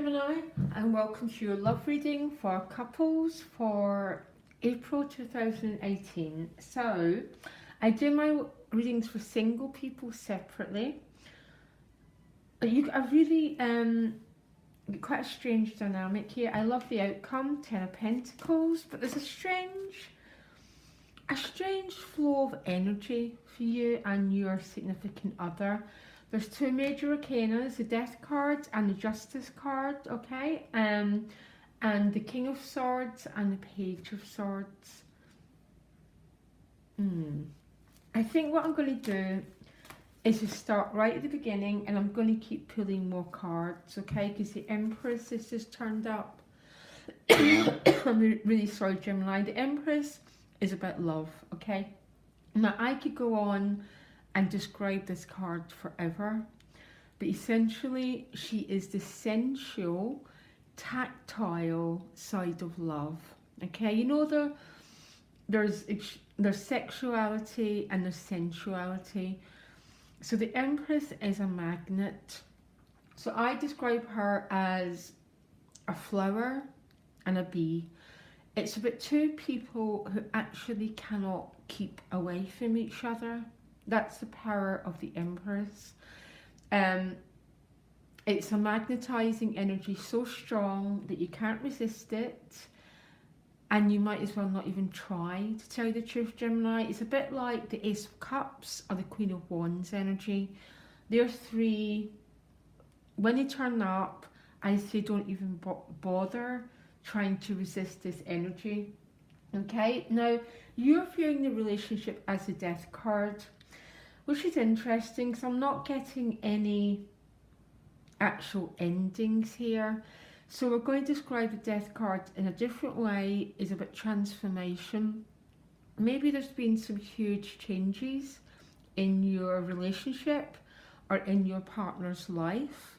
Gemini, and welcome to your love reading for couples for April 2018. So, I do my readings for single people separately. I really quite a strange dynamic here. I love the outcome, Ten of Pentacles, but there's a strange flow of energy for you and your significant other. There's two major arcanas, the Death card and the Justice card, okay? And the King of Swords and the Page of Swords. I think what I'm going to do is to start right at the beginning, and I'm going to keep pulling more cards, okay? Because the Empress has just turned up. I'm really sorry, Gemini. The Empress is about love, okay? Now, I could go on and describe this card forever, but essentially she is the sensual, tactile side of love, okay? You know, there's sexuality and there's sensuality. So the Empress is a magnet. So I describe her as a flower and a bee. It's about two people who actually cannot keep away from each other. That's the power of the Empress. It's a magnetizing energy so strong that you can't resist it, and you might as well not even try, to tell you the truth, Gemini. It's a bit like the Ace of Cups or the Queen of Wands energy. They're three, when they turn up, I say don't even bother trying to resist this energy. Okay, now you're viewing the relationship as a Death card, which is interesting, so I'm not getting any actual endings here. So we're going to describe the Death card in a different way. It's about transformation. Maybe there's been some huge changes in your relationship or in your partner's life.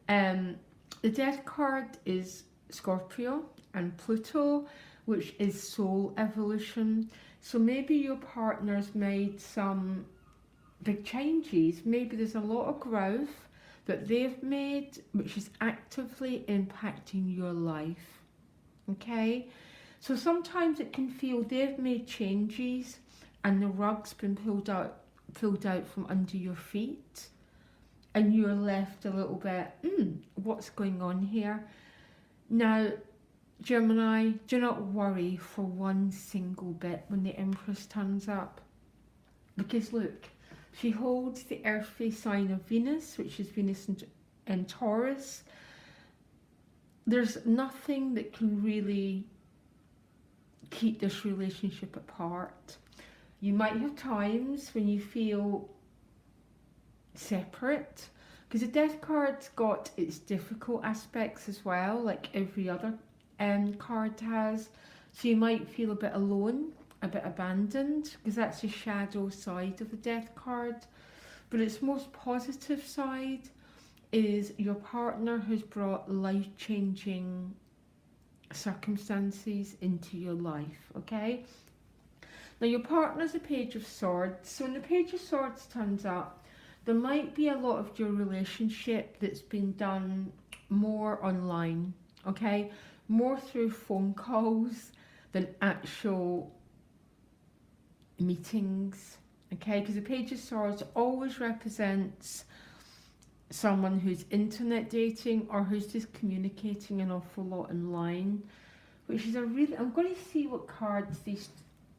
The Death card is Scorpio and Pluto, which is soul evolution. So maybe your partner's made some big changes. Maybe there's a lot of growth that they've made which is actively impacting your life, okay? So sometimes it can feel they've made changes and the rug's been pulled out from under your feet, and you're left a little bit, what's going on here? Now, Gemini, do not worry for one single bit when the Empress turns up, because look, she holds the earthly sign of Venus, which is Venus in Taurus. There's nothing that can really keep this relationship apart. You might have times when you feel separate, because the Death card's got its difficult aspects as well, like every other card has. So you might feel a bit alone, a bit abandoned, because that's the shadow side of the Death card. But its most positive side is your partner has brought life-changing circumstances into your life, okay? Now your partner's a Page of Swords, so when the Page of Swords turns up, there might be a lot of your relationship that's been done more online, okay? More through phone calls than actual meetings, okay? Because the Page of Swords always represents someone who's internet dating or who's just communicating an awful lot online, which is a really, I'm going to see what cards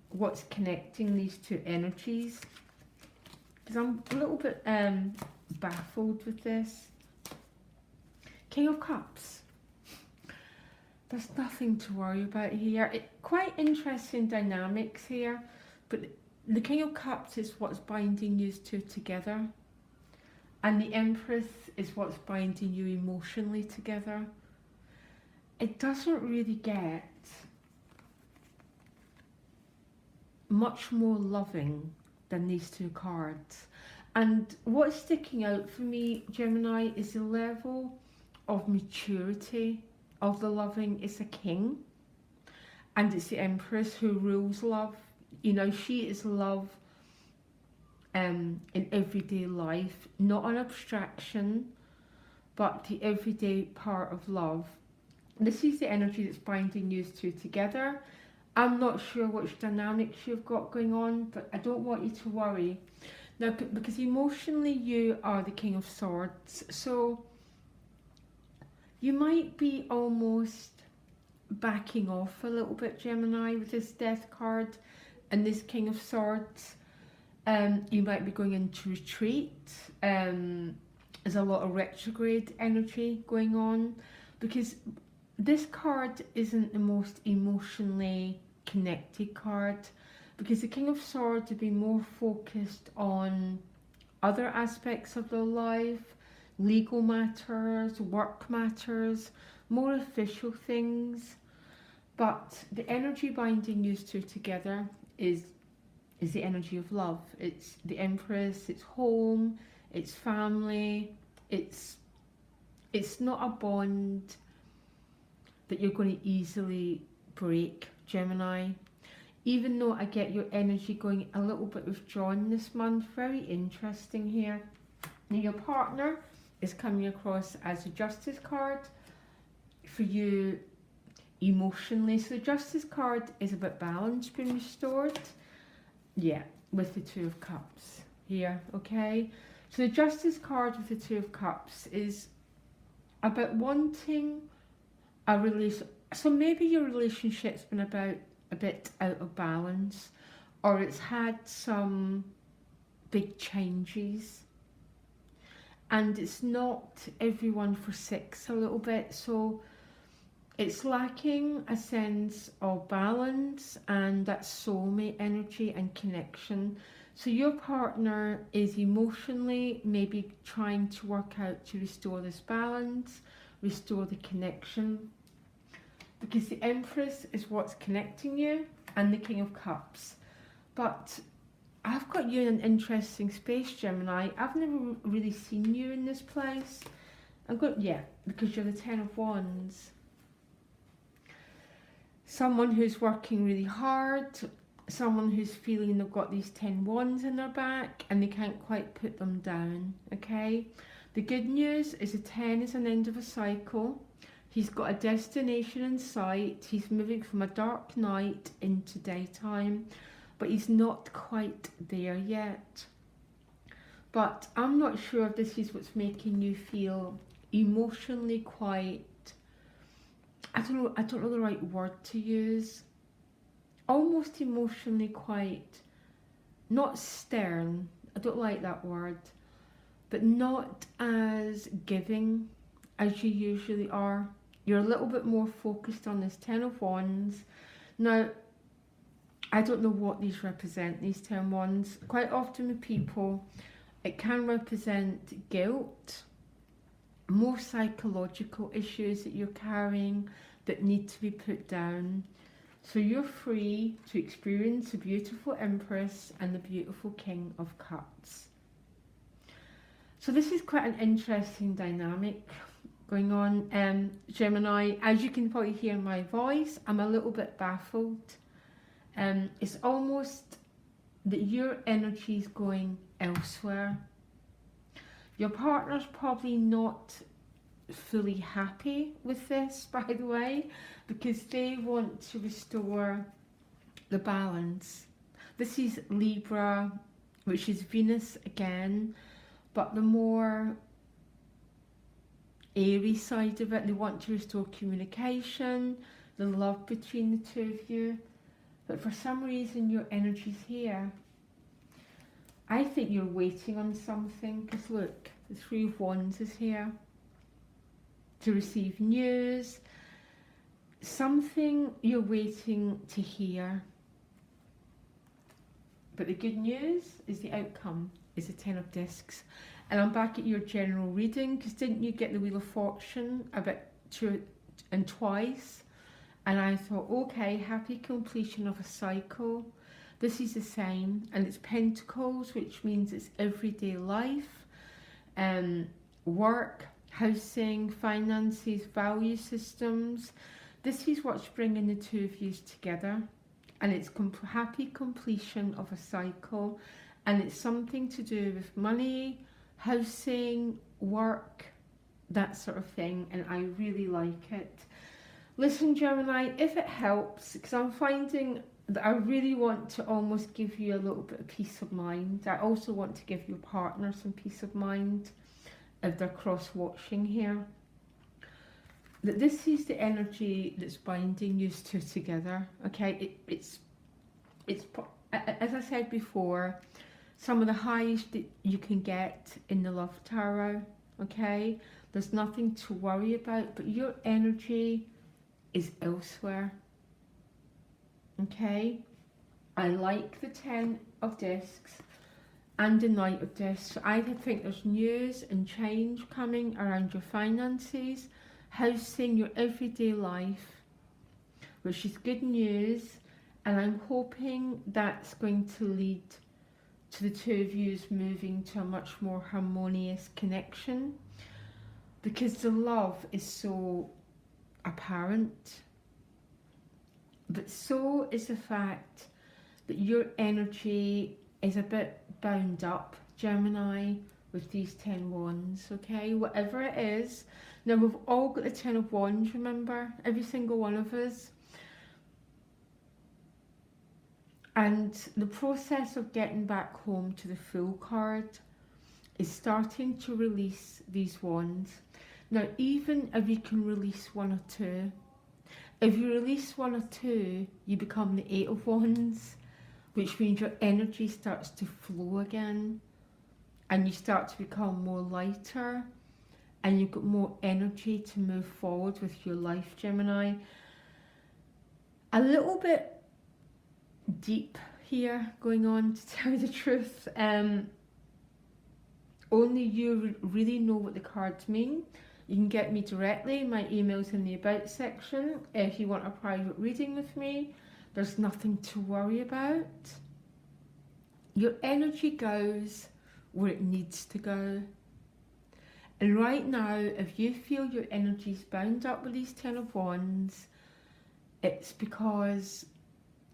what's connecting these two energies, because I'm a little bit baffled with this. King of Cups. There's nothing to worry about here. Quite interesting dynamics here, but the King of Cups is what's binding you two together, and the Empress is what's binding you emotionally together. It doesn't really get much more loving than these two cards. And what's sticking out for me, Gemini, is the level of maturity of the loving. It's a king, and it's the Empress who rules love. You know, she is love in everyday life, not an abstraction, but the everyday part of love. This is the energy that's binding you two together. I'm not sure which dynamics you've got going on, but I don't want you to worry. Now, because emotionally you are the King of Swords, so you might be almost backing off a little bit, Gemini, with this Death card and this King of Swords. You might be going into retreat. There's a lot of retrograde energy going on, because this card isn't the most emotionally connected card, because the King of Swords would be more focused on other aspects of their life, legal matters, work matters, more official things. But the energy binding you two together is the energy of love. It's the Empress, it's home, it's family, it's not a bond that you're going to easily break, Gemini. Even though I get your energy going a little bit withdrawn this month, very interesting here. Now your partner is coming across as a Justice card for you emotionally. So the Justice card is about balance being restored. Yeah, with the Two of Cups here, okay? So the Justice card with the Two of Cups is about wanting a relation. So maybe your relationship's been about a bit out of balance, or it's had some big changes, and it's knocked everyone for six a little bit. So it's lacking a sense of balance and that soulmate energy and connection. So your partner is emotionally maybe trying to work out to restore this balance, restore the connection, because the Empress is what's connecting you, and the King of Cups. But I've got you in an interesting space, Gemini. I've never really seen you in this place. Yeah, because you're the Ten of Wands. Someone who's working really hard, someone who's feeling they've got these 10 wands in their back and they can't quite put them down, okay? The good news is a 10 is an end of a cycle. He's got a destination in sight. He's moving from a dark night into daytime, but he's not quite there yet. But I'm not sure if this is what's making you feel emotionally quite, I don't know the right word to use. Almost emotionally quite, not stern, I don't like that word, but not as giving as you usually are. You're a little bit more focused on this Ten of Wands. Now, I don't know what these represent, these 10 wands. Quite often with people, it can represent guilt, more psychological issues that you're carrying that need to be put down. So you're free to experience the beautiful Empress and the beautiful King of Cups. So this is quite an interesting dynamic going on. Gemini, as you can probably hear my voice, I'm a little bit baffled. It's almost that your energy is going elsewhere. Your partner's probably not fully happy with this, by the way, because they want to restore the balance. This is Libra, which is Venus again, but the more airy side of it. They want to restore communication, the love between the two of you, but for some reason your energy's here. I think you're waiting on something, because look, the Three of Wands is here. To receive news, something you're waiting to hear. But the good news is the outcome is the Ten of Discs. And I'm back at your general reading, because didn't you get the Wheel of Fortune a bit and twice? And I thought, okay, happy completion of a cycle. This is the same, and it's Pentacles, which means it's everyday life, work, housing, finances, value systems. This is what's bringing the two of you together, and it's happy completion of a cycle, and it's something to do with money, housing, work, that sort of thing, and I really like it. Listen, Gemini, if it helps, because I'm finding that I really want to almost give you a little bit of peace of mind. I also want to give your partner some peace of mind if they're cross-watching here. That this is the energy that's binding you two together, okay? It's as I said before, some of the highest that you can get in the love tarot, okay? There's nothing to worry about, but your energy is elsewhere, okay? I like the 10 of discs and the Knight of discs. I think there's news and change coming around your finances, housing, your everyday life, which is good news, and I'm hoping that's going to lead to the two of you moving to a much more harmonious connection, because the love is so apparent, but so is the fact that your energy is a bit bound up, Gemini, with these 10 wands, okay? Whatever it is. Now, we've all got the 10 of wands, remember? Every single one of us. And the process of getting back home to the Fool card is starting to release these wands. Now, even if you can release one or two, if you release one or two, you become the 8 of wands, which means your energy starts to flow again, and you start to become more lighter, and you've got more energy to move forward with your life, Gemini. A little bit deep here going on, to tell you the truth. Only you really know what the cards mean. You can get me directly. My email's in the About section. If you want a private reading with me, there's nothing to worry about. Your energy goes where it needs to go. And right now, if you feel your energy's bound up with these 10 of wands, it's because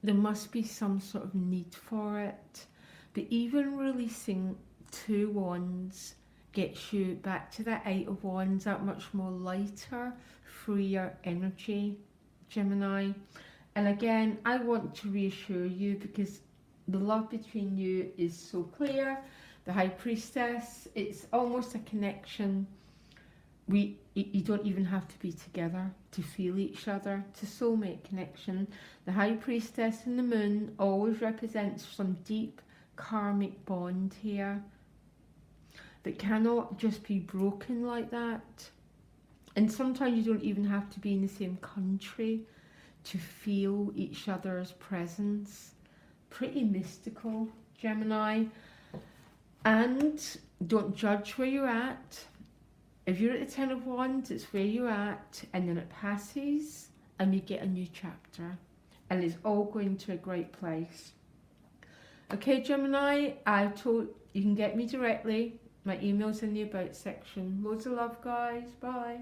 there must be some sort of need for it. But even releasing 2 wands gets you back to that 8 of wands, that much more lighter, freer energy, Gemini. And again, I want to reassure you, because the love between you is so clear. The High Priestess, it's almost a connection. You don't even have to be together to feel each other. It's a soulmate connection. The High Priestess and the Moon always represents some deep karmic bond here that cannot just be broken like that. And sometimes you don't even have to be in the same country to feel each other's presence. Pretty mystical, Gemini. And don't judge where you're at. If you're at the 10 of wands, it's where you're at, and then it passes and you get a new chapter, and it's all going to a great place. Okay, Gemini, you can get me directly. My email's in the About section. Loads of love, guys. Bye.